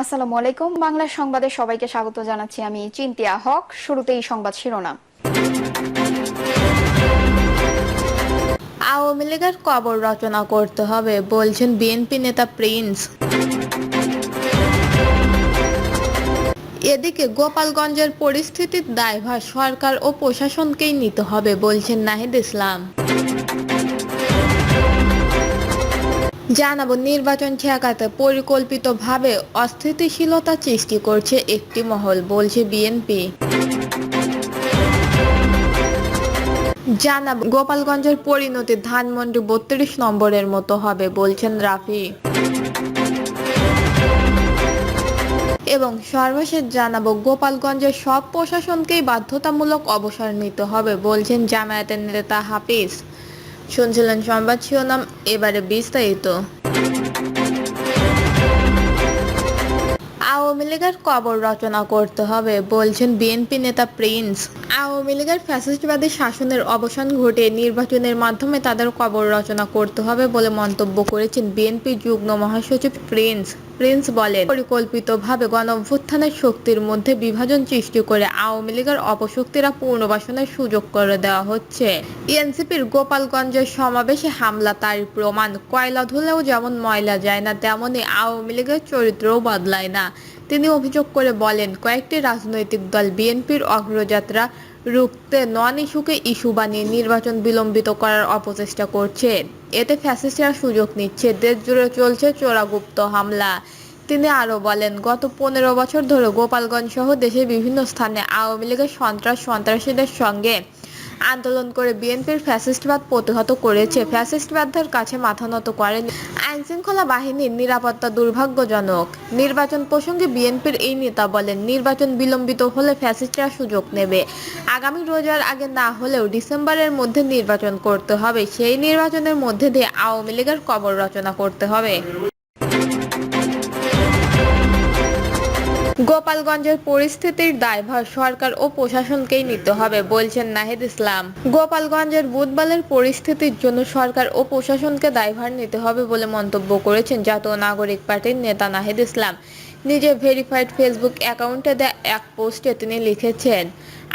আসসালামু আলাইকুম। বাংলা সংবাদে সবাইকে স্বাগত জানাচ্ছি। আমি চিন্তিয়া হক। শুরুতেই সংবাদ শিরোনাম। আওয়ামী লীগের কবর রচনা করতে হবে বলছেন বিএনপি নেতা প্রিন্স। এদিকে গোপালগঞ্জের পরিস্থিতির দায়ভার সরকার ও প্রশাসনকেই নিতে হবে বলছেন নাহিদ ইসলাম। জানাবো, নির্বাচন ঠেকাতে পরিকল্পিতভাবে অস্থিতিশীলতা সৃষ্টি করছে একটি মহল বলছে বিএনপি। জানাবো, গোপালগঞ্জের পরিণতি ধানমন্ডি ৩২ নম্বরের মতো হবে বলছেন রাফি। এবং সর্বশেষ জানাবো, গোপালগঞ্জের সব প্রশাসনকেই বাধ্যতামূলক অবসর নিতে হবে বলছেন জামায়াতের নেতা হাফিজ। শুনছিলেন সংবাদ শিরোনাম, এবারে বিস্তারিত। আওয়ামী লীগের কবর রচনা করতে হবে বলছেন বিএনপি নেতা প্রিন্স। আওয়ামী লীগের ফ্যাসিস্টবাদী শাসনের অবসান ঘটিয়ে নির্বাচনের মাধ্যমে তাদের কবর রচনা করতে হবে বলে মন্তব্য করেছেন বিএনপি যুগ্ম মহাসচিব প্রিন্স বলেন, পরিকল্পিতভাবে গণঅভ্যুত্থানের শক্তির মধ্যে বিভাজন সৃষ্টি করে আওয়ামী লীগের অপশক্তিরা পুনর্বাসনের সুযোগ করে দেওয়া হচ্ছে। এনসিপির গোপালগঞ্জের সমাবেশে হামলা তারই প্রমাণ। কয়লা ধুলেও যেমন ময়লা যায় না, তেমনি আওয়ামী লীগের চরিত্রও বদলায় না। তিনি অভিযোগ করে বলেন, কয়েকটি রাজনৈতিক দল বিএনপির অগ্রযাত্রা রুখতে নন ইস্যুকে ইস্যু বানিয়ে নির্বাচন বিলম্বিত করার অপচেষ্টা করছে। এতে ফ্যাসিস্টরা সুযোগ নিচ্ছে। দেশ জুড়ে চলছে চোরাগুপ্ত হামলা। তিনি আরও বলেন, গত ১৫ বছর ধরে গোপালগঞ্জ সহ দেশের বিভিন্ন স্থানে আওয়ামী লীগের সন্ত্রাসীদের সঙ্গে আন্দোলন করে বিএনপির ফ্যাসিস্টবাদ প্রতিহত করেছে। ফ্যাসিস্টবাদের কাছে মাথা নত করেনি। আইনশৃঙ্খলা বাহিনীর নিরাপত্তা দুর্ভাগ্যজনক। নির্বাচন প্রসঙ্গে বিএনপির এই নেতা বলেন, নির্বাচন বিলম্বিত হলে ফ্যাসিস্টরা সুযোগ নেবে। আগামী রোজার আগে না হলেও ডিসেম্বরের মধ্যে নির্বাচন করতে হবে। সেই নির্বাচনের মধ্যে দিয়ে আওয়ামী লীগের কবর রচনা করতে হবে। গোপালগঞ্জের পরিস্থিতির দায়ভার সরকার ও প্রশাসনকেই নিতে হবে বলছেন নাহিদ ইসলাম। গোপালগঞ্জের বুধবারের পরিস্থিতির জন্য সরকার ও প্রশাসনকে দায়ভার নিতে হবে বলে মন্তব্য করেছেন জাতীয় নাগরিক পার্টির নেতা নাহিদ ইসলাম। নিজের ভেরিফাইড ফেসবুক অ্যাকাউন্টে দেয়া এক পোস্টে তিনি লিখেছেন,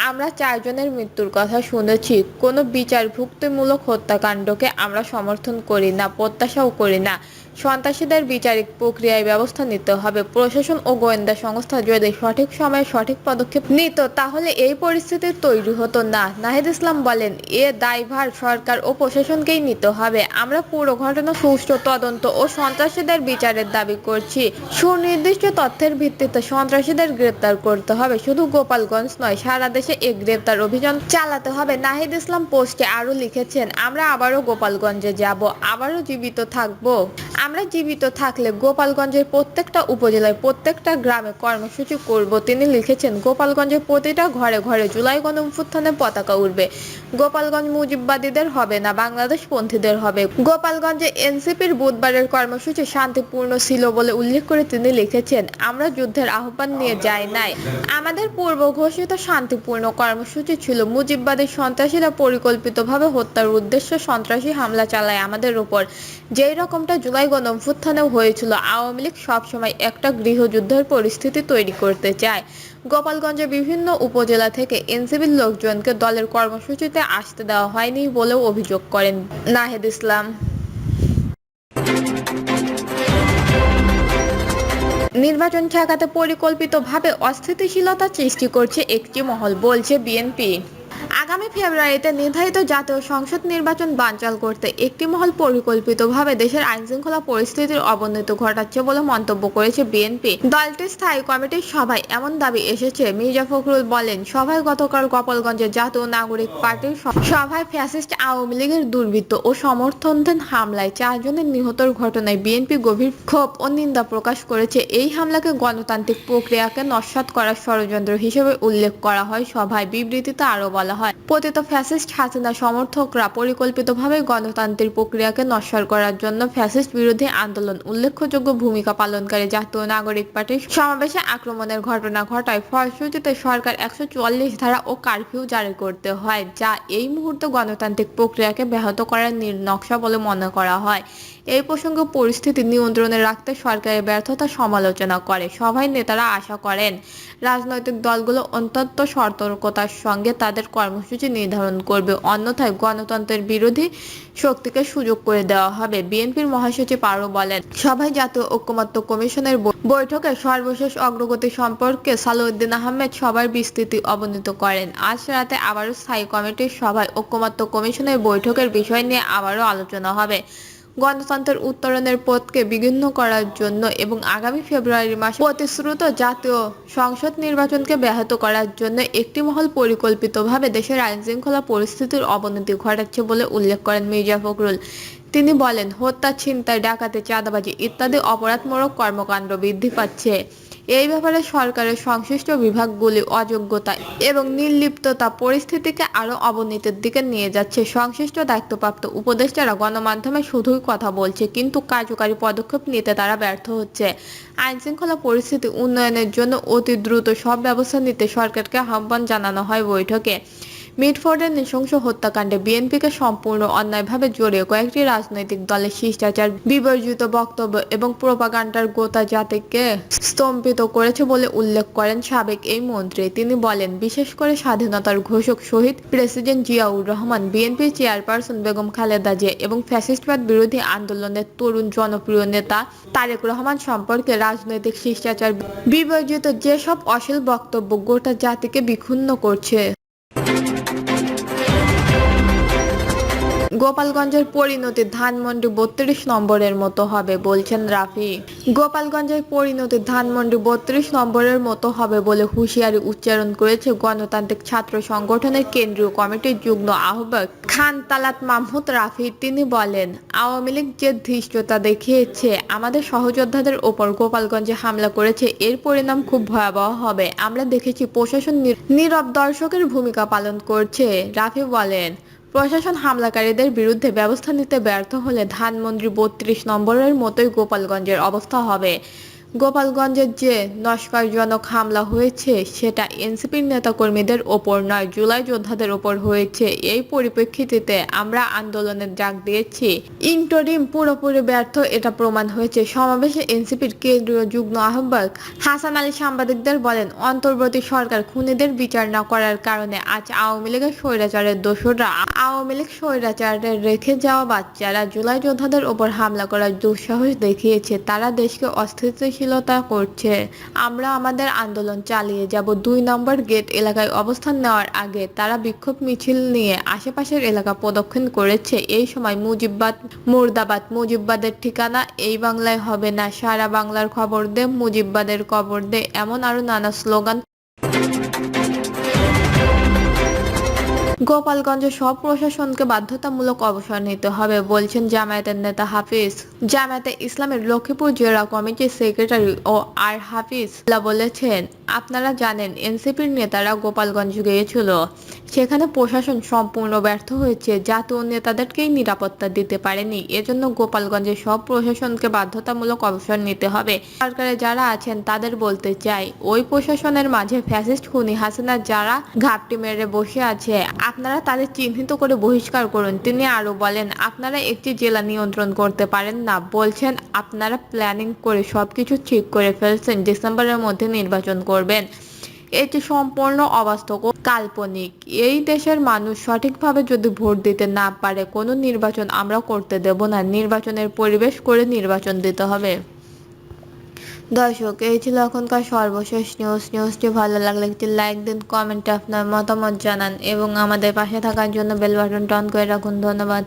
আমরা 4 জনের মৃত্যুর কথা শুনেছি। কোনো বিচারভুক্তিমূলক হত্যাকাণ্ডকে আমরা সমর্থন করি না, প্রত্যাশাও করি না। সন্ত্রাসীদের বিচারিক প্রক্রিয়ায় ব্যবস্থা নিতে হবে। প্রশাসন ও গোয়েন্দা সংস্থা যদি সঠিক সময়ে সঠিক পদক্ষেপ নিত, তাহলে এই পরিস্থিতি তৈরি হতো না। নাহিদ ইসলাম বলেন, এ দায়ভার সরকার ও প্রশাসনকেই নিতে হবে। আমরা পুরো ঘটনা সুষ্ঠু তদন্ত ও সন্ত্রাসীদের বিচারের দাবি করছি। সুনির্দিষ্ট তথ্যের ভিত্তিতে সন্ত্রাসীদের গ্রেপ্তার করতে হবে। শুধু গোপালগঞ্জ নয়, সারা দেশে এই গ্রেপ্তার অভিযান চালাতে হবে। নাহিদ ইসলাম পোস্টে আরও লিখেছেন, আমরা আবারও গোপালগঞ্জে যাব, আবারও জীবিত থাকব। আমরা জীবিত থাকলে গোপালগঞ্জের প্রত্যেকটা উপজেলায় প্রত্যেকটা গ্রামে কর্মসূচি করব। তিনি লিখেছেন, গোপালগঞ্জের প্রতিটা ঘরে ঘরে জুলাই গণঅভ্যুত্থানের পতাকা উঠবে। গোপালগঞ্জ মুজিববাদীদের হবে না, বাংলাদেশপন্থীদের হবে। গোপালগঞ্জে এনসিপির বুধবারের কর্মসূচি শান্তিপূর্ণ ছিল বলে উল্লেখ করে তিনি লিখেছেন, আমরা যুদ্ধের আহ্বান নিয়ে যাই নাই। আমাদের পূর্ব ঘোষিত শান্তিপূর্ণ কর্মসূচি ছিল। মুজিববাদী সন্ত্রাসীরা পরিকল্পিতভাবে হত্যার উদ্দেশ্যে সন্ত্রাসী হামলা চালায় আমাদের উপর, যেই রকমটা জুলাই গণঅভ্যুত্থানেও হয়েছিল। আওয়ামী লীগ সবসময় একটা গৃহযুদ্ধের পরিস্থিতি তৈরি করতে চায়। গোপালগঞ্জের বিভিন্ন উপজেলা থেকে এনসিপির লোকজনকে দলের কর্মসূচিতে আসতে দেওয়া হয়নি বলেও অভিযোগ করেন নাহিদ ইসলাম। নির্বাচন ঠেকাতে পরিকল্পিতভাবে অস্থিতিশীলতা সৃষ্টি করছে একটি মহল বলছে বিএনপি। আগামী ফেব্রুয়ারিতে নির্ধারিত জাতীয় সংসদ নির্বাচন বানচাল করতে একটি মহল পরিকল্পিতভাবে দেশের আইনশৃঙ্খলা পরিস্থিতির অবনতি ঘটাচ্ছে বলে মন্তব্য করেছে বিএনপি। দলটির স্থায়ী কমিটির সভায় এমন দাবি এসেছে। মির্জা ফখরুল বলেন, সভায় গতকাল গোপালগঞ্জের জাতীয় নাগরিক পার্টির সভায় ফ্যাসিস্ট আওয়ামী লীগের দুর্বৃত্ত ও সমর্থকদের হামলায় 4 জনের নিহতের ঘটনায় বিএনপি গভীর ক্ষোভ ও নিন্দা প্রকাশ করেছে। এই হামলাকে গণতান্ত্রিক প্রক্রিয়াকে নস্যাৎ করার ষড়যন্ত্র হিসেবে উল্লেখ করা হয়। সভায় বিবৃতিতে আরও বলা হয়, পতিত ফ্যাসিস্ট হাসিনা সমর্থকরা পরিকল্পিতভাবে গণতান্ত্রিক প্রক্রিয়াকে নস্যাৎ করার জন্য ফ্যাসিস্ট বিরোধী আন্দোলন উল্লেখযোগ্য ভূমিকা পালনকারী জাতীয় নাগরিক পার্টির সমাবেশে আক্রমণের ঘটনা ঘটায়। ফলশ্রুতিতে সরকার 144 ধারা ও কারফিউ জারি করতে হয়, যা এই মুহূর্তে গণতান্ত্রিক প্রক্রিয়াকে ব্যাহত করার নীল নকশা বলে মনে করা হয়। এই প্রসঙ্গে পরিস্থিতি নিয়ন্ত্রণে রাখতে সরকারের ব্যর্থতা সমালোচনা করে। সভায় নেতারা আশা করেন রাজনৈতিক দলগুলো অত্যন্ত সতর্কতার সঙ্গে তাদের কর্মসূচি নির্ধারণ করবে, অন্যথায় গণতন্ত্রের বিরোধী শক্তিকে সুযোগ করে দেওয়া হবে। বিএনপির মহাসচিব আরও বলেন, সভায় জাতীয় ঐকমত্য কমিশনের বৈঠকে সর্বশেষ অগ্রগতি সম্পর্কে সালাউদ্দিন আহমেদ সবার বিস্তৃতি অবনীত করেন। আজ রাতে আবারও স্থায়ী কমিটির সভায় ঐকমত্য কমিশনের বৈঠকের বিষয় নিয়ে আবারও আলোচনা হবে। গণতন্ত্রের উত্তরণের পথকে বিঘ্ন করার জন্য এবং আগামী ফেব্রুয়ারি মাসে প্রতিশ্রুত জাতীয় সংসদ নির্বাচনকে ব্যাহত করার জন্য একটি মহল পরিকল্পিতভাবে দেশের আইনশৃঙ্খলা পরিস্থিতির অবনতি ঘটাচ্ছে বলে উল্লেখ করেন মির্জা ফখরুল। তিনি বলেন, হত্যা, ছিনতাই, ডাকাতি, চাঁদাবাজি ইত্যাদি অপরাধমূলক কর্মকাণ্ড বৃদ্ধি পাচ্ছে। এই ব্যাপারে সরকারের সংশ্লিষ্ট বিভাগগুলি অযোগ্যতা এবং নির্লিপ্ততা পরিস্থিতিকে আরও অবনতির দিকে নিয়ে যাচ্ছে। সংশ্লিষ্ট দায়িত্বপ্রাপ্ত উপদেষ্টারা গণমাধ্যমে শুধুই কথা বলছে, কিন্তু কার্যকারী পদক্ষেপ নিতে তারা ব্যর্থ হচ্ছে। আইনশৃঙ্খলা পরিস্থিতি উন্নয়নের জন্য অতি দ্রুত সব ব্যবস্থা নিতে সরকারকে আহ্বান জানানো হয় বৈঠকে। মিটফোর্ডের নৃশংস হত্যাকাণ্ডে বিএনপিকে সম্পূর্ণ অন্যায়ভাবে জড়িয়ে কয়েকটি রাজনৈতিক দলের শিষ্টাচার বিবর্জিত বক্তব্য এবং প্রোপাগান্ডার গোটা জাতিকে স্তম্ভিত করেছে বলে উল্লেখ করেন সাবেক এই মন্ত্রী। তিনি বলেন, বিশেষ করে স্বাধীনতার ঘোষক শহীদ প্রেসিডেন্ট জিয়াউর রহমান, বিএনপির চেয়ারপারসন বেগম খালেদা জিয়া এবং ফ্যাসিস্টবাদ বিরোধী আন্দোলনের তরুণ জনপ্রিয় নেতা তারেক রহমান সম্পর্কে রাজনৈতিক শিষ্টাচার বিবর্জিত যেসব অশ্লীল বক্তব্য গোটা জাতিকে বিক্ষুব্ধ করছে। গোপালগঞ্জের পরিণতি ধানমন্ডি 32 নম্বরের মতো হবে বলছেন রাফি। গোপালগঞ্জের পরিণতি ধানমন্ডি 32 নম্বরের মতো হবে বলে হুঁশিয়ারি উচ্চারণ করেছে গণতান্ত্রিক ছাত্র সংগঠনের কেন্দ্রীয় কমিটির যুগ্ম আহ্বায়ক খান তালাত মাহমুদ রাফি। তিনি বলেন, আওয়ামী লীগ যে ধৃষ্টতা দেখিয়েছে, আমাদের সহযোদ্ধাদের ওপর গোপালগঞ্জে হামলা করেছে, এর পরিণাম খুব ভয়াবহ হবে। আমরা দেখেছি প্রশাসন নীরব দর্শকের ভূমিকা পালন করছে। রাফি বলেন, প্রশাসন হামলাকারীদের বিরুদ্ধে ব্যবস্থা নিতে ব্যর্থ হলে ধানমন্ডি 32 নম্বরের মতোই গোপালগঞ্জের অবস্থা হবে। গোপালগঞ্জের যে নস্কারজনক হামলা হয়েছে সেটা এনসিপির নেতাকর্মীদের ওপর নয়, জুলাই যোদ্ধাদের ওপর হয়েছে। এই পরিপ্রেক্ষিতে আমরা আন্দোলনের ডাক দিয়েছি। ইন্টারিম পুরোপুরি ব্যর্থ, এটা প্রমাণ হয়েছে। সমাবেশে এনসিপির কেন্দ্রীয় যুগ্ম আহ্বায়ক হাসান আলী সাংবাদিকদের বলেন, অন্তর্বর্তী সরকার খুনিদের বিচার না করার কারণে আজ আওয়ামী লীগের স্বৈরাচারের দোসররা, আওয়ামী লীগ স্বৈরাচারের রেখে যাওয়া বাচ্চারা জুলাই যোদ্ধাদের ওপর হামলা করার দুঃসাহস দেখিয়েছে। তারা দেশকে অস্থিতিশীল করছে। আমরা আমাদের আন্দোলন চালিয়ে যাব। 2 নম্বর গেট এলাকায় অবস্থান নেওয়ার আগে তারা বিক্ষোভ মিছিল নিয়ে আশেপাশের এলাকা প্রদক্ষিণ করেছে। এই সময় মুজিববাদ মুর্দাবাদ, মুজিববাদের ঠিকানা এই বাংলায় হবে না, সারা বাংলার খবর দে, মুজিববাদের কবর দে, এমন আরো নানা স্লোগান। গোপালগঞ্জে সব প্রশাসনকে বাধ্যতামূলক অবসর নিতে হবে বলছেন জামায়াতের নেতা হাফিজ। জামায়াতে ইসলামের লক্ষ্মীপুর জেলা কমিটির সেক্রেটারি ও আর হাফিজ বলেছেন, আপনারা জানেন এনসিপির নেতারা গোপালগঞ্জ গিয়েছিল, সেখানে প্রশাসন সম্পূর্ণ ব্যর্থ হয়েছে, জাতীয় নেতাদেরকেই নিরাপত্তা দিতে পারেনি। এজন্য গোপালগঞ্জের সব প্রশাসনকে বাধ্যতামূলক অবসর নিতে হবে। সরকারে যারা আছেন তাদের বলতে চাই, ওই প্রশাসনের মাঝে ফ্যাসিস্ট খুনি হাসিনা যারা ঘাপটি মেরে বসে আছে, আপনারা তাদের চিহ্নিত করে বহিষ্কার করুন। তিনি আরো বলেন, আপনারা একটি জেলা নিয়ন্ত্রণ করতে পারেন না, বলছেন আপনারা প্ল্যানিং করে সবকিছু ঠিক করে ফেলছেন, ডিসেম্বরের মধ্যে নির্বাচন করবেন। এটি সম্পূর্ণ অবাস্তব ও কাল্পনিক। এই দেশের মানুষ সঠিকভাবে যদি ভোট দিতে না পারে, কোনো নির্বাচন আমরা করতে দেব না। নির্বাচনের পরিবেশ করে নির্বাচন দিতে হবে। দর্শক, এই ছিল এখনকার সর্বশেষ নিউজটি ভালো লাগলে একটি লাইক দিন, কমেন্টে আপনার মতামত জানান এবং আমাদের পাশে থাকার জন্য বেল বাটনটা অন করে রাখুন। ধন্যবাদ।